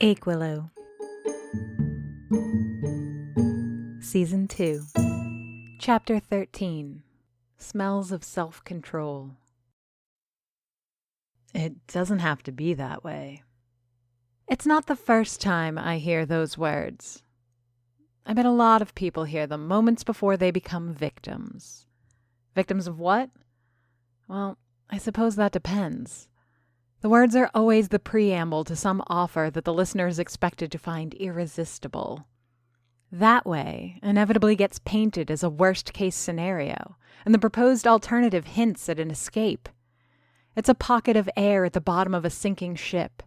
Aquilo, Season 2, Chapter 13, Smells of Self-Control. It doesn't have to be that way. It's not the first time I hear those words. I bet a lot of people hear them moments before they become victims. Victims of what? Well, I suppose that depends. The words are always the preamble to some offer that the listener is expected to find irresistible. That way inevitably gets painted as a worst-case scenario, and the proposed alternative hints at an escape. It's a pocket of air at the bottom of a sinking ship,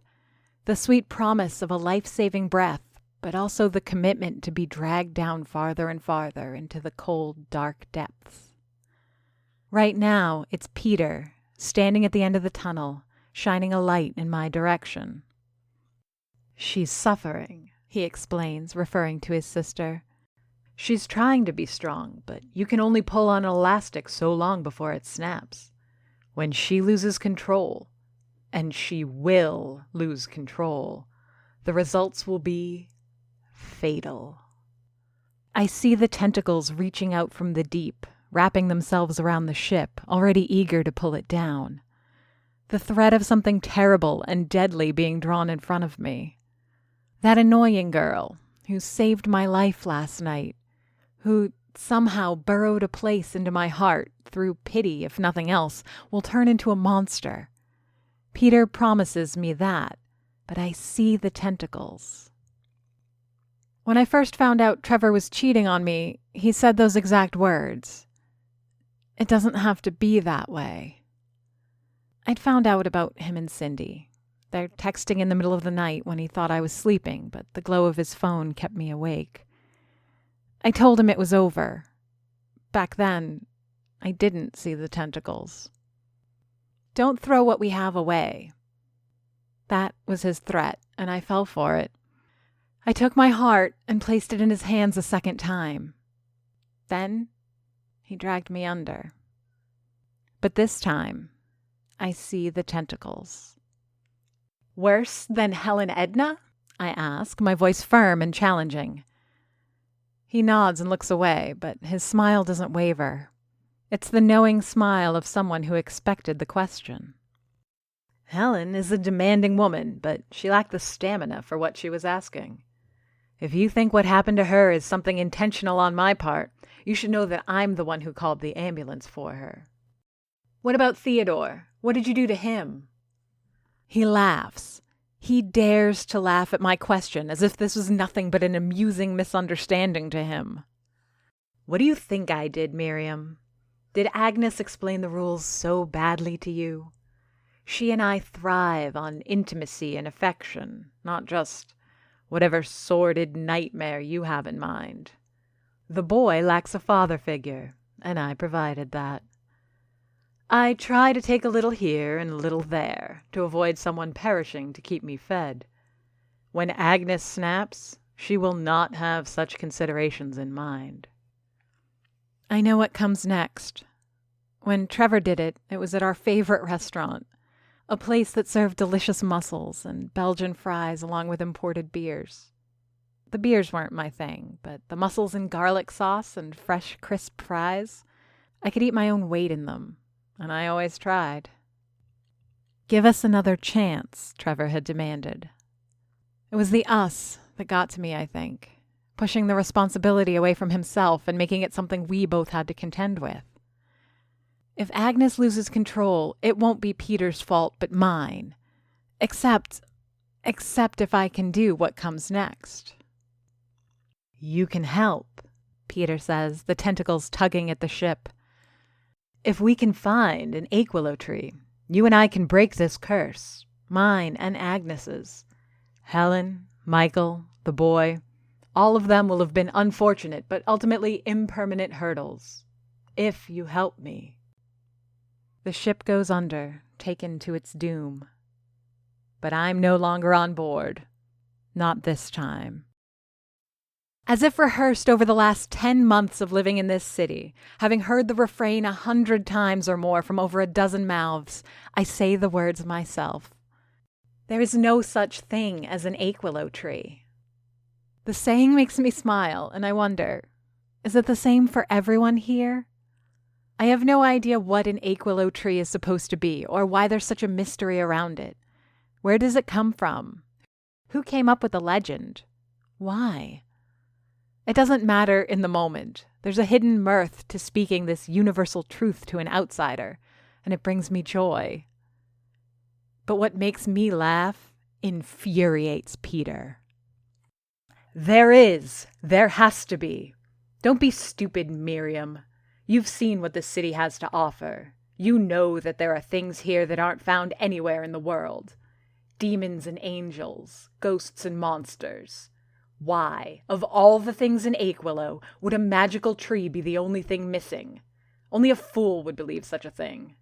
the sweet promise of a life-saving breath, but also the commitment to be dragged down farther and farther into the cold, dark depths. Right now, it's Peter, standing at the end of the tunnel, shining a light in my direction. "She's suffering," he explains, referring to his sister. "She's trying to be strong, but you can only pull on an elastic so long before it snaps. When she loses control, and she will lose control, the results will be fatal." I see the tentacles reaching out from the deep, wrapping themselves around the ship, already eager to pull it down. The threat of something terrible and deadly being drawn in front of me. That annoying girl who saved my life last night, who somehow burrowed a place into my heart through pity, if nothing else, will turn into a monster. Peter promises me that, but I see the tentacles. When I first found out Trevor was cheating on me, he said those exact words. It doesn't have to be that way. I'd found out about him and Cindy. They're texting in the middle of the night when he thought I was sleeping, but the glow of his phone kept me awake. I told him it was over. Back then, I didn't see the tentacles. "Don't throw what we have away." That was his threat, and I fell for it. I took my heart and placed it in his hands a second time. Then he dragged me under. But this time, I see the tentacles. "Worse than Helen Edna?" I ask, my voice firm and challenging. He nods and looks away, but his smile doesn't waver. It's the knowing smile of someone who expected the question. "Helen is a demanding woman, but she lacked the stamina for what she was asking. If you think what happened to her is something intentional on my part, you should know that I'm the one who called the ambulance for her." "What about Theodore? What did you do to him?" He laughs. He dares to laugh at my question as if this was nothing but an amusing misunderstanding to him. "What do you think I did, Miriam? Did Agnes explain the rules so badly to you? She and I thrive on intimacy and affection, not just whatever sordid nightmare you have in mind. The boy lacks a father figure, and I provided that. I try to take a little here and a little there to avoid someone perishing to keep me fed. When Agnes snaps, she will not have such considerations in mind." I know what comes next. When Trevor did it, it was at our favorite restaurant, a place that served delicious mussels and Belgian fries along with imported beers. The beers weren't my thing, but the mussels in garlic sauce and fresh, crisp fries, I could eat my own weight in them. And I always tried. "Give us another chance," Trevor had demanded. It was the us that got to me, I think, pushing the responsibility away from himself and making it something we both had to contend with. If Agnes loses control, it won't be Peter's fault but mine. Except if I can do what comes next. "You can help," Peter says, the tentacles tugging at the ship. "If we can find an Aquilo tree, you and I can break this curse, mine and Agnes's. Helen, Michael, the boy, all of them will have been unfortunate but ultimately impermanent hurdles. If you help me." The ship goes under, taken to its doom. But I'm no longer on board. Not this time. As if rehearsed over the last 10 months of living in this city, having heard the refrain 100 times or more from over a dozen mouths, I say the words myself. There is no such thing as an aquilo tree. The saying makes me smile, and I wonder, is it the same for everyone here? I have no idea what an aquilo tree is supposed to be, or why there's such a mystery around it. Where does it come from? Who came up with the legend? Why? It doesn't matter in the moment. There's a hidden mirth to speaking this universal truth to an outsider, and it brings me joy. But what makes me laugh infuriates Peter. There has to be. Don't be stupid, Miriam. You've seen what this city has to offer. You know that there are things here that aren't found anywhere in the world. Demons and angels, ghosts and monsters. Why, of all the things in Aquilo, would a magical tree be the only thing missing? Only a fool would believe such a thing.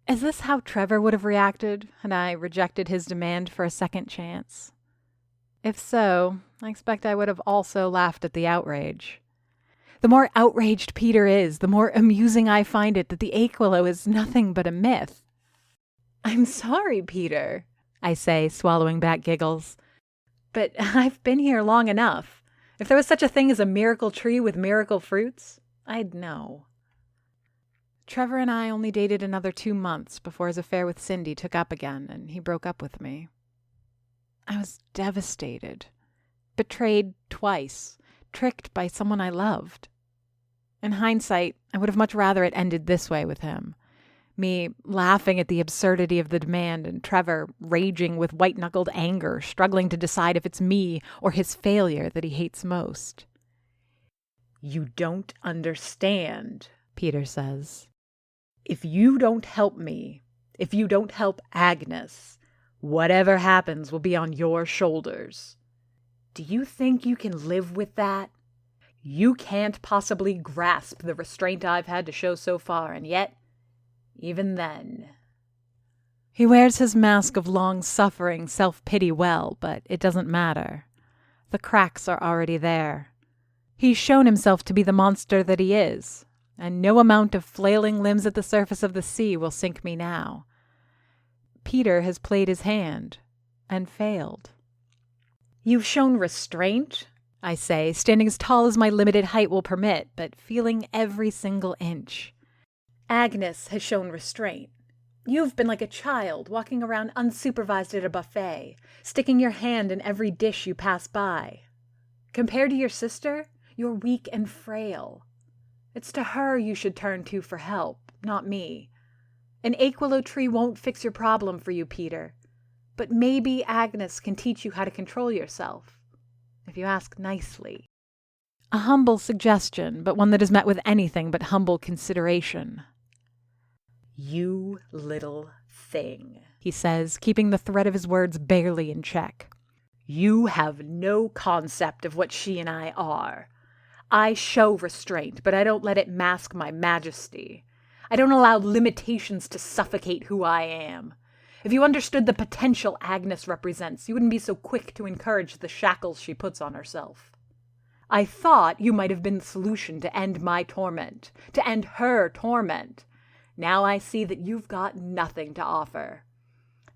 Is this how Trevor would have reacted had I rejected his demand for a second chance? If so, I expect I would have also laughed at the outrage. The more outraged Peter is, the more amusing I find it that the Aquilo is nothing but a myth. I'm sorry, Peter, I say, swallowing back giggles. But I've been here long enough. If there was such a thing as a miracle tree with miracle fruits, I'd know. Trevor and I only dated another 2 months before his affair with Cindy took up again, and he broke up with me. I was devastated, betrayed twice, tricked by someone I loved. In hindsight, I would have much rather it ended this way with him. Me laughing at the absurdity of the demand, and Trevor raging with white-knuckled anger, struggling to decide if it's me or his failure that he hates most. You don't understand, Peter says. If you don't help me, if you don't help Agnes, whatever happens will be on your shoulders. Do you think you can live with that? You can't possibly grasp the restraint I've had to show so far, and yet, even then. He wears his mask of long-suffering self-pity well, but it doesn't matter. The cracks are already there. He's shown himself to be the monster that he is, and no amount of flailing limbs at the surface of the sea will sink me now. Peter has played his hand, and failed. You've shown restraint, I say, standing as tall as my limited height will permit, but feeling every single inch. Agnes has shown restraint. You've been like a child, walking around unsupervised at a buffet, sticking your hand in every dish you pass by. Compared to your sister, you're weak and frail. It's to her you should turn to for help, not me. An Aquilo tree won't fix your problem for you, Peter. But maybe Agnes can teach you how to control yourself, if you ask nicely. A humble suggestion, but one that is met with anything but humble consideration. You little thing, he says, keeping the thread of his words barely in check. You have no concept of what she and I are. I show restraint, but I don't let it mask my majesty. I don't allow limitations to suffocate who I am. If you understood the potential Agnes represents, you wouldn't be so quick to encourage the shackles she puts on herself. I thought you might have been the solution to end my torment, to end her torment. Now I see that you've got nothing to offer.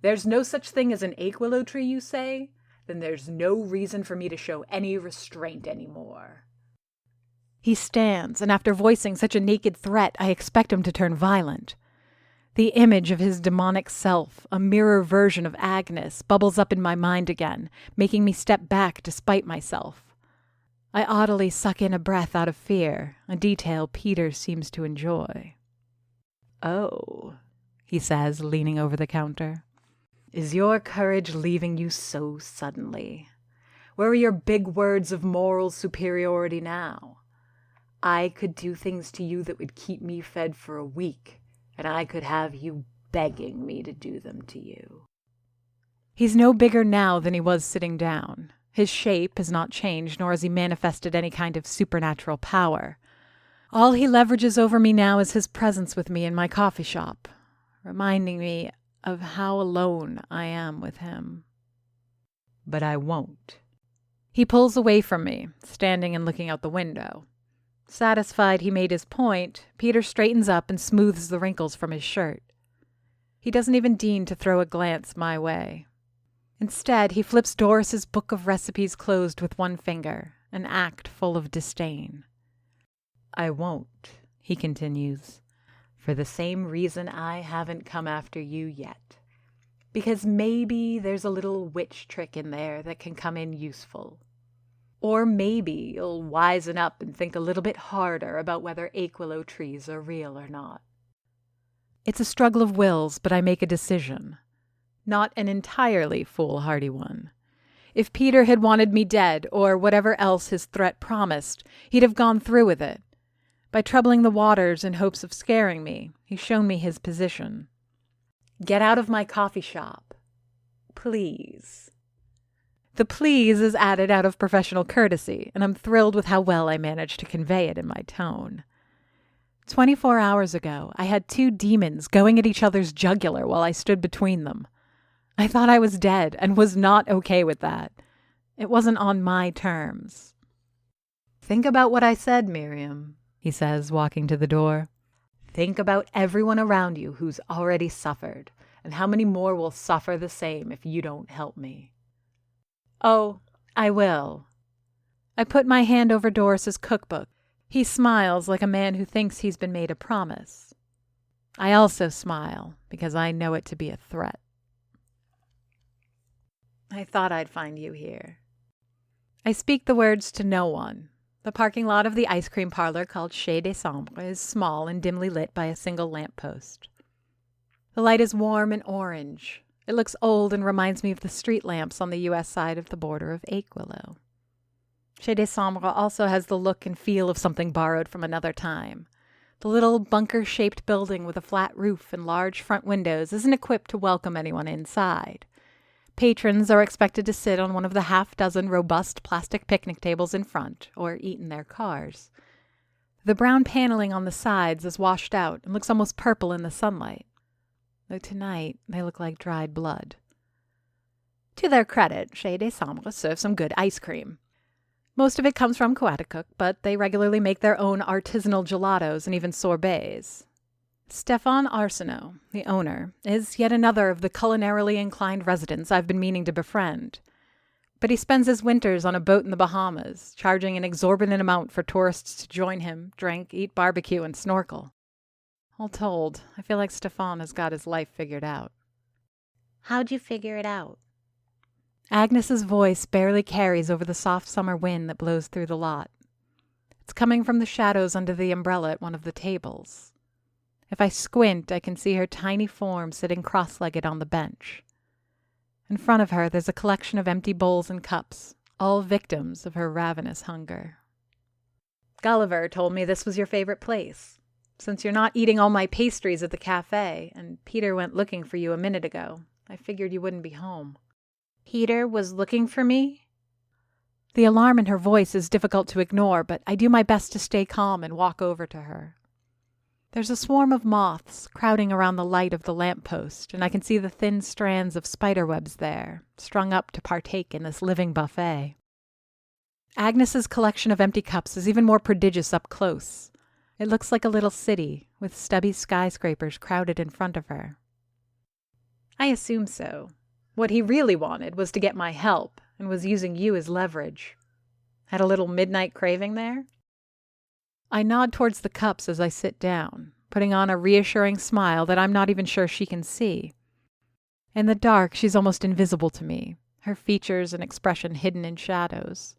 There's no such thing as an Aquilo tree, you say? Then there's no reason for me to show any restraint anymore. He stands, and after voicing such a naked threat, I expect him to turn violent. The image of his demonic self, a mirror version of Agnes, bubbles up in my mind again, making me step back despite myself. I oddly suck in a breath out of fear, a detail Peter seems to enjoy. Oh, he says, leaning over the counter. Is your courage leaving you so suddenly? Where are your big words of moral superiority now? I could do things to you that would keep me fed for a week, and I could have you begging me to do them to you. He's no bigger now than he was sitting down. His shape has not changed, nor has he manifested any kind of supernatural power. All he leverages over me now is his presence with me in my coffee shop, reminding me of how alone I am with him. But I won't. He pulls away from me, standing and looking out the window. Satisfied he made his point, Peter straightens up and smooths the wrinkles from his shirt. He doesn't even deign to throw a glance my way. Instead, he flips Doris's book of recipes closed with one finger, an act full of disdain. "I won't," he continues, "for the same reason I haven't come after you yet. Because maybe there's a little witch trick in there that can come in useful. Or maybe you'll wisen up and think a little bit harder about whether Aquilo trees are real or not." It's a struggle of wills, but I make a decision. Not an entirely foolhardy one. If Peter had wanted me dead, or whatever else his threat promised, he'd have gone through with it. By troubling the waters in hopes of scaring me, he's shown me his position. "Get out of my coffee shop. Please." The please is added out of professional courtesy, and I'm thrilled with how well I managed to convey it in my tone. 24 hours ago, I had two demons going at each other's jugular while I stood between them. I thought I was dead and was not okay with that. It wasn't on my terms. "Think about what I said, Miriam," he says, walking to the door. "Think about everyone around you who's already suffered, and how many more will suffer the same if you don't help me." "Oh, I will." I put my hand over Doris's cookbook. He smiles like a man who thinks he's been made a promise. I also smile because I know it to be a threat. "I thought I'd find you here." I speak the words to no one. The parking lot of the ice cream parlor called Chez Décembre is small and dimly lit by a single lamppost. The light is warm and orange. It looks old and reminds me of the street lamps on the U.S. side of the border of Aquilo. Chez Décembre also has the look and feel of something borrowed from another time. The little bunker-shaped building with a flat roof and large front windows isn't equipped to welcome anyone inside. Patrons are expected to sit on one of the half-dozen robust plastic picnic tables in front or eat in their cars. The brown paneling on the sides is washed out and looks almost purple in the sunlight, though tonight they look like dried blood. To their credit, Chez Décembre serves some good ice cream. Most of it comes from cookbook, but they regularly make their own artisanal gelatos and even sorbets. Stéphane Arsenault, the owner, is yet another of the culinarily inclined residents I've been meaning to befriend. But he spends his winters on a boat in the Bahamas, charging an exorbitant amount for tourists to join him, drink, eat barbecue, and snorkel. All told, I feel like Stéphane has got his life figured out. "How'd you figure it out?" Agnes's voice barely carries over the soft summer wind that blows through the lot. It's coming from the shadows under the umbrella at one of the tables. If I squint, I can see her tiny form sitting cross-legged on the bench. In front of her, there's a collection of empty bowls and cups, all victims of her ravenous hunger. "Gulliver told me this was your favorite place. Since you're not eating all my pastries at the cafe, and Peter went looking for you a minute ago, I figured you wouldn't be home." "Peter was looking for me?" The alarm in her voice is difficult to ignore, but I do my best to stay calm and walk over to her. There's a swarm of moths crowding around the light of the lamppost, and I can see the thin strands of spiderwebs there, strung up to partake in this living buffet. Agnes's collection of empty cups is even more prodigious up close. It looks like a little city, with stubby skyscrapers crowded in front of her. I assume so. What he really wanted was to get my help, and was using you as leverage. Had a little midnight craving there? I nod towards the cups as I sit down, putting on a reassuring smile that I'm not even sure she can see. In the dark, she's almost invisible to me, her features and expression hidden in shadows.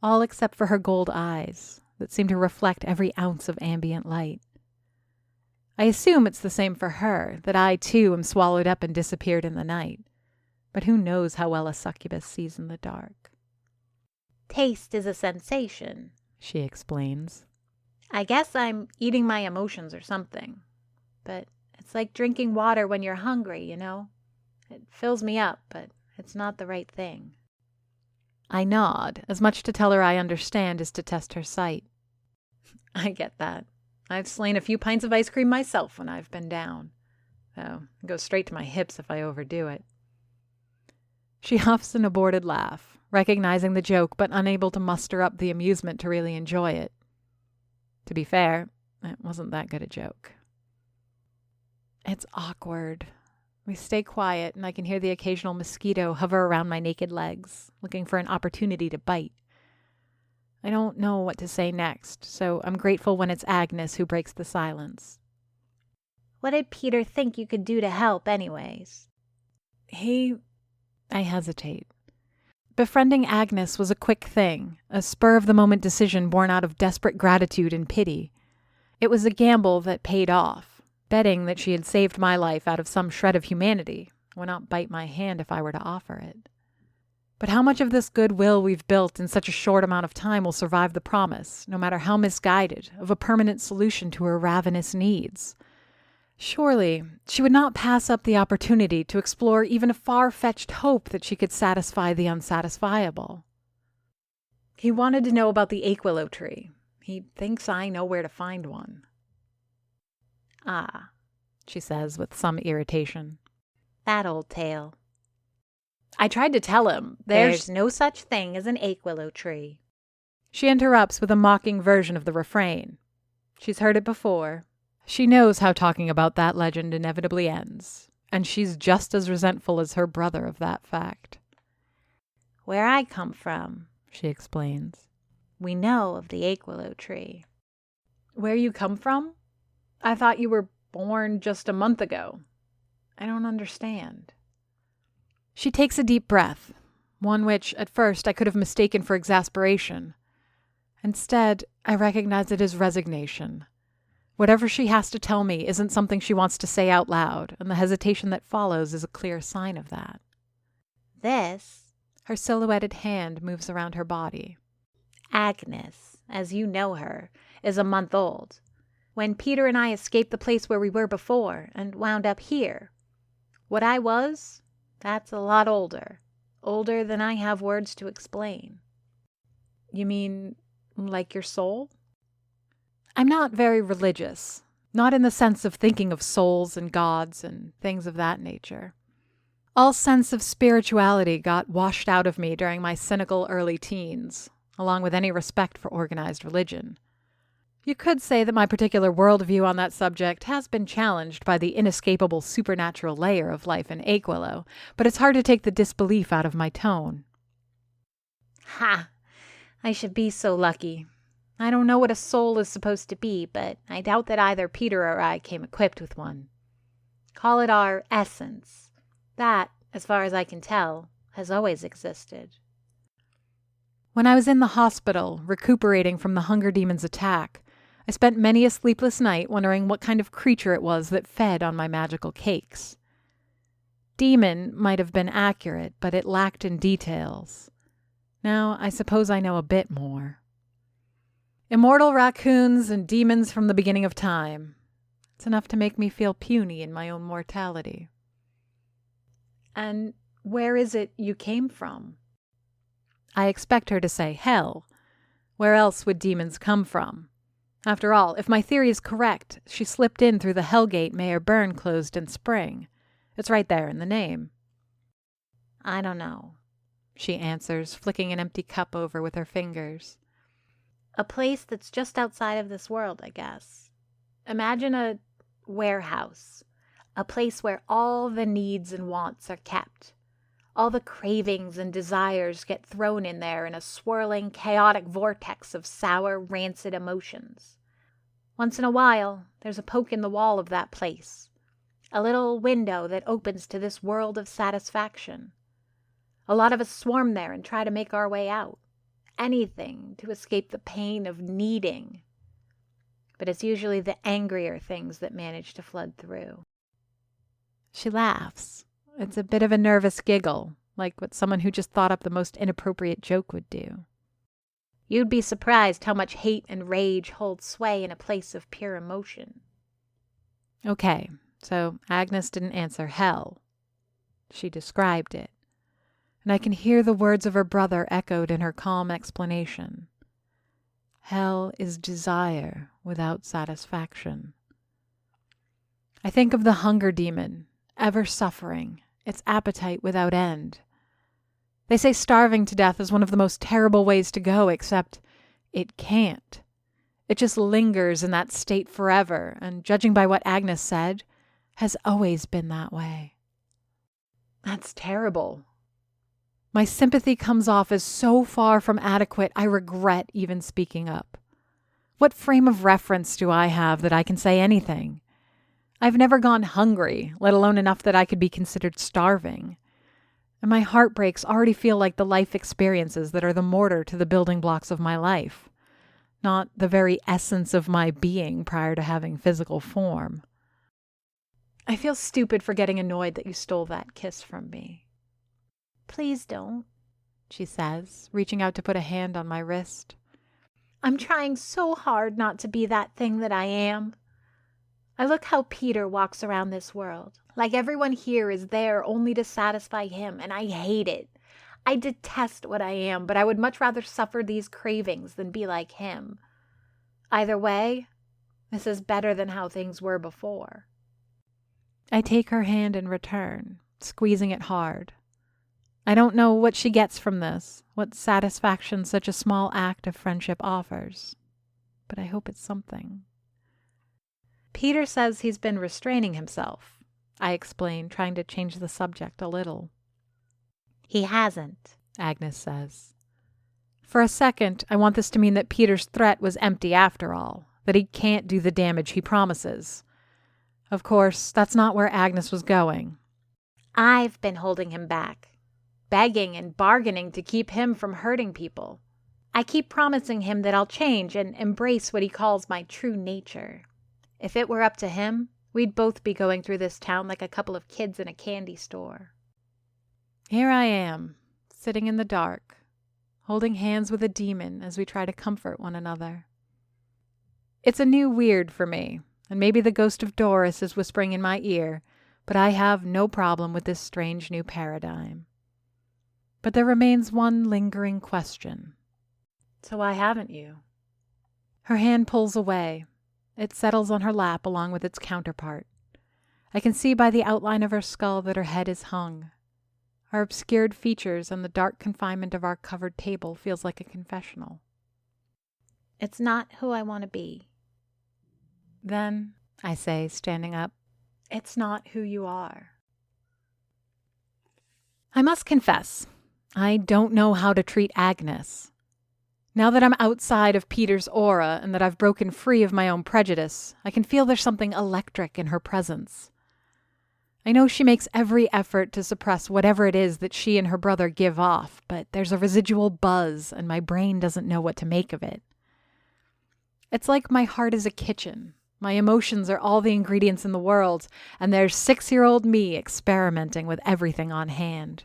All except for her gold eyes, that seem to reflect every ounce of ambient light. I assume it's the same for her, that I too am swallowed up and disappeared in the night. But who knows how well a succubus sees in the dark? "Taste is a sensation," she explains. "I guess I'm eating my emotions or something. But it's like drinking water when you're hungry, you know? It fills me up, but it's not the right thing." I nod, as much to tell her I understand as to test her sight. I get that. I've slain a few pints of ice cream myself when I've been down. Though, it goes straight to my hips if I overdo it. She huffs an aborted laugh. recognizing the joke but unable to muster up the amusement to really enjoy it. To be fair, it wasn't that good a joke. It's awkward. We stay quiet, and I can hear the occasional mosquito hover around my naked legs, looking for an opportunity to bite. I don't know what to say next, so I'm grateful when it's Agnes who breaks the silence. What did Peter think you could do to help anyways? I hesitate. Befriending Agnes was a quick thing, a spur-of-the-moment decision born out of desperate gratitude and pity. It was a gamble that paid off, betting that she had saved my life out of some shred of humanity. Why not bite my hand if I were to offer it? But how much of this goodwill we've built in such a short amount of time will survive the promise, no matter how misguided, of a permanent solution to her ravenous needs? Surely, she would not pass up the opportunity to explore even a far-fetched hope that she could satisfy the unsatisfiable. He wanted to know about the Aquilo tree. He thinks I know where to find one. Ah, she says with some irritation. that old tale. I tried to tell him. There's no such thing as an Aquilo tree. She interrupts with a mocking version of the refrain. She's heard it before. She knows how talking about that legend inevitably ends, and she's just as resentful as her brother of that fact. Where I come from, she explains, we know of the Aquilo tree. Where you come from? I thought you were born just a month ago. I don't understand. She takes a deep breath, one which, at first, I could have mistaken for exasperation. Instead, I recognize it as resignation. Whatever she has to tell me isn't something she wants to say out loud, and the hesitation that follows is a clear sign of that. This, her silhouetted hand moves around her body. Agnes, as you know her, is a month old. When Peter and I escaped the place where we were before and wound up here, what I was, that's a lot older. Older than I have words to explain. You mean like your soul? I'm not very religious, not in the sense of thinking of souls and gods and things of that nature. All sense of spirituality got washed out of me during my cynical early teens, along with any respect for organized religion. You could say that my particular worldview on that subject has been challenged by the inescapable supernatural layer of life in Aquilo, but it's hard to take the disbelief out of my tone. Ha! I should be so lucky. I don't know what a soul is supposed to be, but I doubt that either Peter or I came equipped with one. Call it our essence. That, as far as I can tell, has always existed. When I was in the hospital, recuperating from the hunger demon's attack, I spent many a sleepless night wondering what kind of creature it was that fed on my magical cakes. Demon might have been accurate, but it lacked in details. Now, I suppose I know a bit more. Immortal raccoons and demons from the beginning of time. It's enough to make me feel puny in my own mortality. And where is it you came from? I expect her to say hell. Where else would demons come from? After all, if my theory is correct, she slipped in through the Hellgate Mayor Byrne closed in spring. It's right there in the name. I don't know, she answers, flicking an empty cup over with her fingers. A place that's just outside of this world, I guess. Imagine a warehouse, a place where all the needs and wants are kept. All the cravings and desires get thrown in there in a swirling, chaotic vortex of sour, rancid emotions. Once in a while, there's a poke in the wall of that place, a little window that opens to this world of satisfaction. A lot of us swarm there and try to make our way out. Anything to escape the pain of needing. But it's usually the angrier things that manage to flood through. She laughs. It's a bit of a nervous giggle, like what someone who just thought up the most inappropriate joke would do. You'd be surprised how much hate and rage hold sway in a place of pure emotion. Okay, so Agnes didn't answer hell. She described it. And I can hear the words of her brother echoed in her calm explanation. Hell is desire without satisfaction. I think of the hunger demon, ever suffering, its appetite without end. They say starving to death is one of the most terrible ways to go, except it can't. It just lingers in that state forever, and judging by what Agnes said, has always been that way. That's terrible. My sympathy comes off as so far from adequate, I regret even speaking up. What frame of reference do I have that I can say anything? I've never gone hungry, let alone enough that I could be considered starving. And my heartbreaks already feel like the life experiences that are the mortar to the building blocks of my life, not the very essence of my being prior to having physical form. I feel stupid for getting annoyed that you stole that kiss from me. Please don't, she says, reaching out to put a hand on my wrist. I'm trying so hard not to be that thing that I am. I look how Peter walks around this world, like everyone here is there only to satisfy him, and I hate it. I detest what I am, but I would much rather suffer these cravings than be like him. Either way, this is better than how things were before. I take her hand in return, squeezing it hard. I don't know what she gets from this, what satisfaction such a small act of friendship offers, but I hope it's something. Peter says he's been restraining himself, I explain, trying to change the subject a little. He hasn't, Agnes says. For a second, I want this to mean that Peter's threat was empty after all, that he can't do the damage he promises. Of course, that's not where Agnes was going. I've been holding him back, begging and bargaining to keep him from hurting people. I keep promising him that I'll change and embrace what he calls my true nature. If it were up to him, we'd both be going through this town like a couple of kids in a candy store. Here I am, sitting in the dark, holding hands with a demon as we try to comfort one another. It's a new weird for me, and maybe the ghost of Doris is whispering in my ear, but I have no problem with this strange new paradigm. But there remains one lingering question. So why haven't you? Her hand pulls away. It settles on her lap along with its counterpart. I can see by the outline of her skull that her head is hung. Our obscured features and the dark confinement of our covered table feels like a confessional. It's not who I want to be. Then, I say, standing up, it's not who you are. I must confess, I don't know how to treat Agnes. Now that I'm outside of Peter's aura and that I've broken free of my own prejudice, I can feel there's something electric in her presence. I know she makes every effort to suppress whatever it is that she and her brother give off, but there's a residual buzz and my brain doesn't know what to make of it. It's like my heart is a kitchen. My emotions are all the ingredients in the world, and there's 6-year-old me experimenting with everything on hand.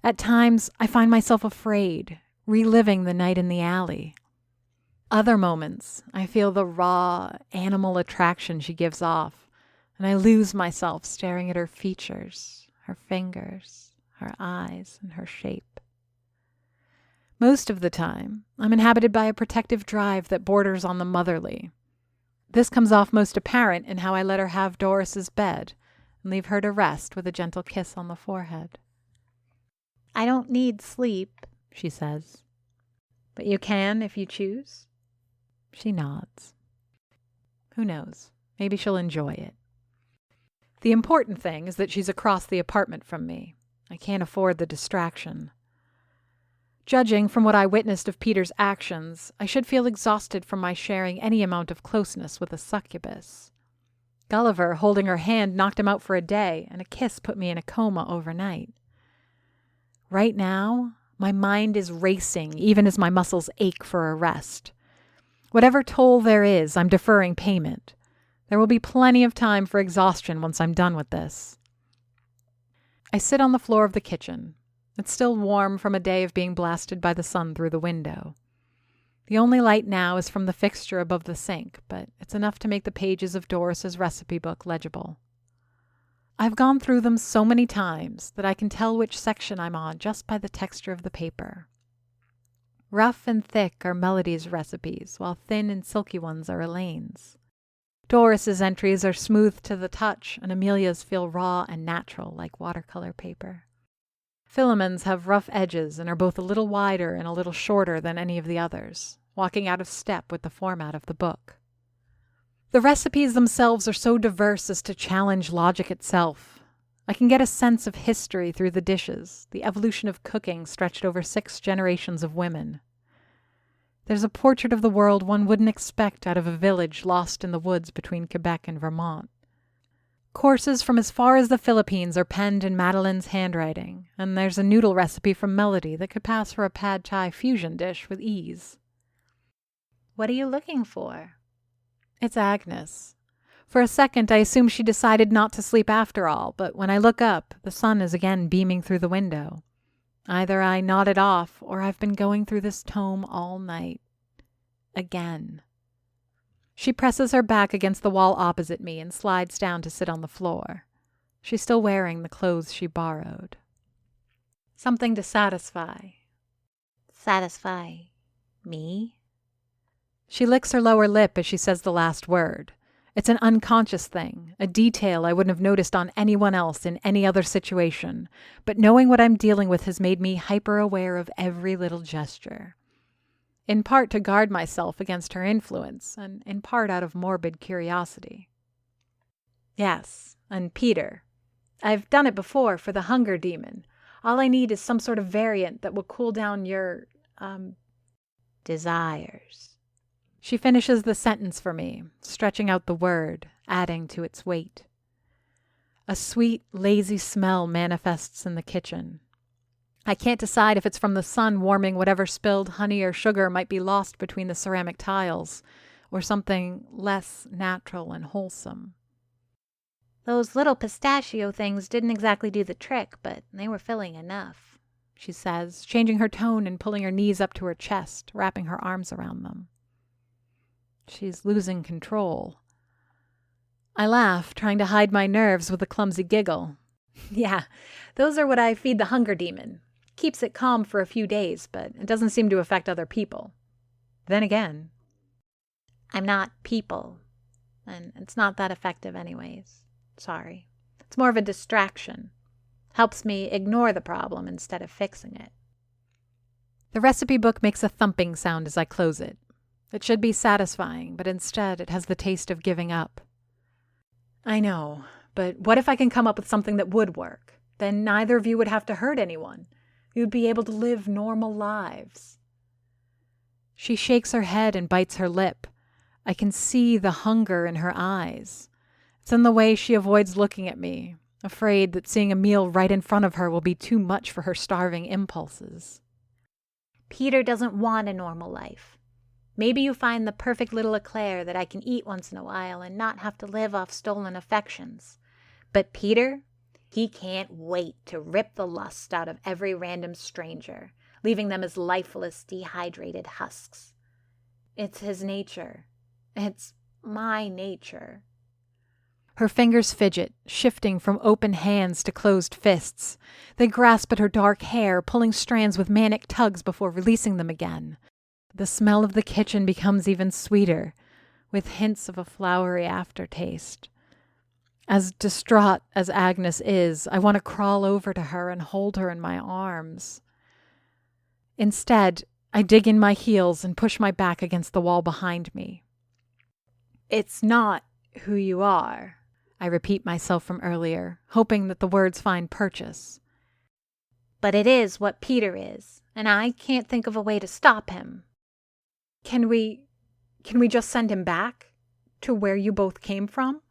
At times, I find myself afraid, reliving the night in the alley. Other moments, I feel the raw, animal attraction she gives off, and I lose myself staring at her features, her fingers, her eyes, and her shape. Most of the time, I'm inhabited by a protective drive that borders on the motherly. This comes off most apparent in how I let her have Doris's bed and leave her to rest with a gentle kiss on the forehead. I don't need sleep, she says. But you can if you choose? She nods. Who knows? Maybe she'll enjoy it. The important thing is that she's across the apartment from me. I can't afford the distraction. Judging from what I witnessed of Peter's actions, I should feel exhausted from my sharing any amount of closeness with a succubus. Gulliver, holding her hand, knocked him out for a day, and a kiss put me in a coma overnight. Right now, my mind is racing, even as my muscles ache for a rest. Whatever toll there is, I'm deferring payment. There will be plenty of time for exhaustion once I'm done with this. I sit on the floor of the kitchen. It's still warm from a day of being blasted by the sun through the window. The only light now is from the fixture above the sink, but it's enough to make the pages of Doris's recipe book legible. I've gone through them so many times that I can tell which section I'm on just by the texture of the paper. Rough and thick are Melody's recipes, while thin and silky ones are Elaine's. Doris's entries are smooth to the touch, and Amelia's feel raw and natural like watercolor paper. Philemon's have rough edges and are both a little wider and a little shorter than any of the others, walking out of step with the format of the book. The recipes themselves are so diverse as to challenge logic itself. I can get a sense of history through the dishes, the evolution of cooking stretched over 6 generations of women. There's a portrait of the world one wouldn't expect out of a village lost in the woods between Quebec and Vermont. Courses from as far as the Philippines are penned in Madeleine's handwriting, and there's a noodle recipe from Melody that could pass for a pad thai fusion dish with ease. What are you looking for? It's Agnes. For a second, I assume she decided not to sleep after all, but when I look up, the sun is again beaming through the window. Either I nodded off, or I've been going through this tome all night. Again. She presses her back against the wall opposite me and slides down to sit on the floor. She's still wearing the clothes she borrowed. Something to satisfy. Satisfy me? She licks her lower lip as she says the last word. It's an unconscious thing, a detail I wouldn't have noticed on anyone else in any other situation, but knowing what I'm dealing with has made me hyper-aware of every little gesture. In part to guard myself against her influence, and in part out of morbid curiosity. Yes, and Peter. I've done it before for the hunger demon. All I need is some sort of variant that will cool down your, desires. She finishes the sentence for me, stretching out the word, adding to its weight. A sweet, lazy smell manifests in the kitchen. I can't decide if it's from the sun warming whatever spilled honey or sugar might be lost between the ceramic tiles, or something less natural and wholesome. Those little pistachio things didn't exactly do the trick, but they were filling enough, she says, changing her tone and pulling her knees up to her chest, wrapping her arms around them. She's losing control. I laugh, trying to hide my nerves with a clumsy giggle. Yeah, those are what I feed the hunger demon. Keeps it calm for a few days, but it doesn't seem to affect other people. Then again, I'm not people, and it's not that effective anyways. Sorry. It's more of a distraction. Helps me ignore the problem instead of fixing it. The recipe book makes a thumping sound as I close it. It should be satisfying, but instead it has the taste of giving up. I know, but what if I can come up with something that would work? Then neither of you would have to hurt anyone. You'd be able to live normal lives. She shakes her head and bites her lip. I can see the hunger in her eyes. It's in the way she avoids looking at me, afraid that seeing a meal right in front of her will be too much for her starving impulses. Peter doesn't want a normal life. Maybe you find the perfect little eclair that I can eat once in a while and not have to live off stolen affections. But Peter, he can't wait to rip the lust out of every random stranger, leaving them as lifeless, dehydrated husks. It's his nature. It's my nature. Her fingers fidget, shifting from open hands to closed fists. They grasp at her dark hair, pulling strands with manic tugs before releasing them again. The smell of the kitchen becomes even sweeter, with hints of a flowery aftertaste. As distraught as Agnes is, I want to crawl over to her and hold her in my arms. Instead, I dig in my heels and push my back against the wall behind me. It's not who you are, I repeat myself from earlier, hoping that the words find purchase. But it is what Peter is, and I can't think of a way to stop him. Can we just send him back to where you both came from?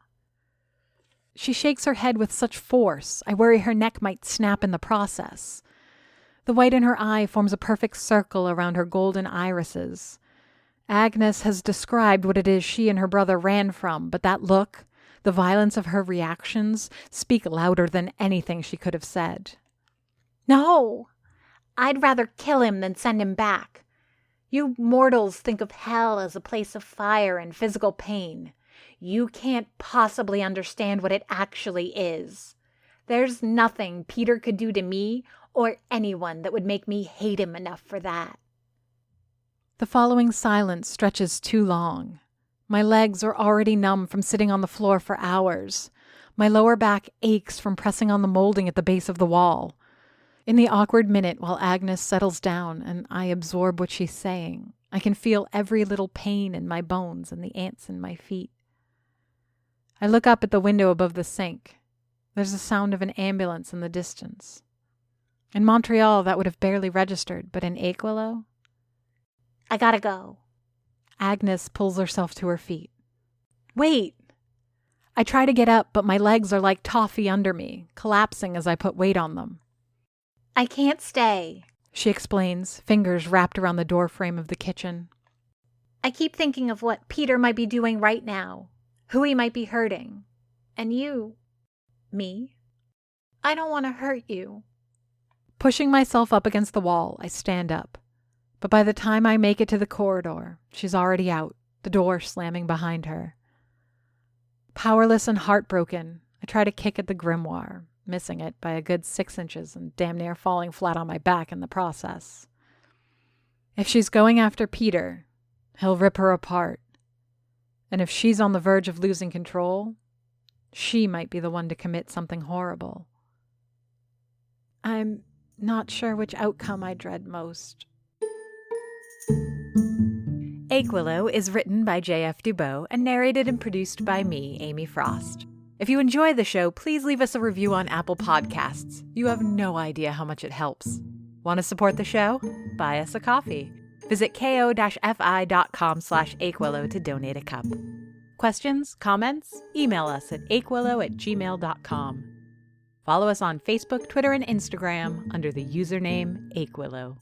She shakes her head with such force, I worry her neck might snap in the process. The white in her eye forms a perfect circle around her golden irises. Agnes has described what it is she and her brother ran from, but that look, the violence of her reactions, speak louder than anything she could have said. No! I'd rather kill him than send him back. You mortals think of hell as a place of fire and physical pain. You can't possibly understand what it actually is. There's nothing Peter could do to me or anyone that would make me hate him enough for that. The following silence stretches too long. My legs are already numb from sitting on the floor for hours. My lower back aches from pressing on the molding at the base of the wall. In the awkward minute while Agnes settles down and I absorb what she's saying, I can feel every little pain in my bones and the ants in my feet. I look up at the window above the sink. There's the sound of an ambulance in the distance. In Montreal, that would have barely registered, but in Aquilo? I gotta go. Agnes pulls herself to her feet. Wait! I try to get up, but my legs are like toffee under me, collapsing as I put weight on them. I can't stay, she explains, fingers wrapped around the doorframe of the kitchen. I keep thinking of what Peter might be doing right now, who he might be hurting. And you. Me. I don't want to hurt you. Pushing myself up against the wall, I stand up. But by the time I make it to the corridor, she's already out, the door slamming behind her. Powerless and heartbroken, I try to kick at the grimoire, missing it by a good 6 inches and damn near falling flat on my back in the process. If she's going after Peter, he'll rip her apart. And if she's on the verge of losing control, she might be the one to commit something horrible. I'm not sure which outcome I dread most. Aquilo is written by J.F. Dubow and narrated and produced by me, Amy Frost. If you enjoy the show, please leave us a review on Apple Podcasts. You have no idea how much it helps. Want to support the show? Buy us a coffee. Visit ko-fi.com/Aquilo to donate a cup. Questions? Comments? Email us at aquilo@gmail.com. Follow us on Facebook, Twitter, and Instagram under the username Aquilo.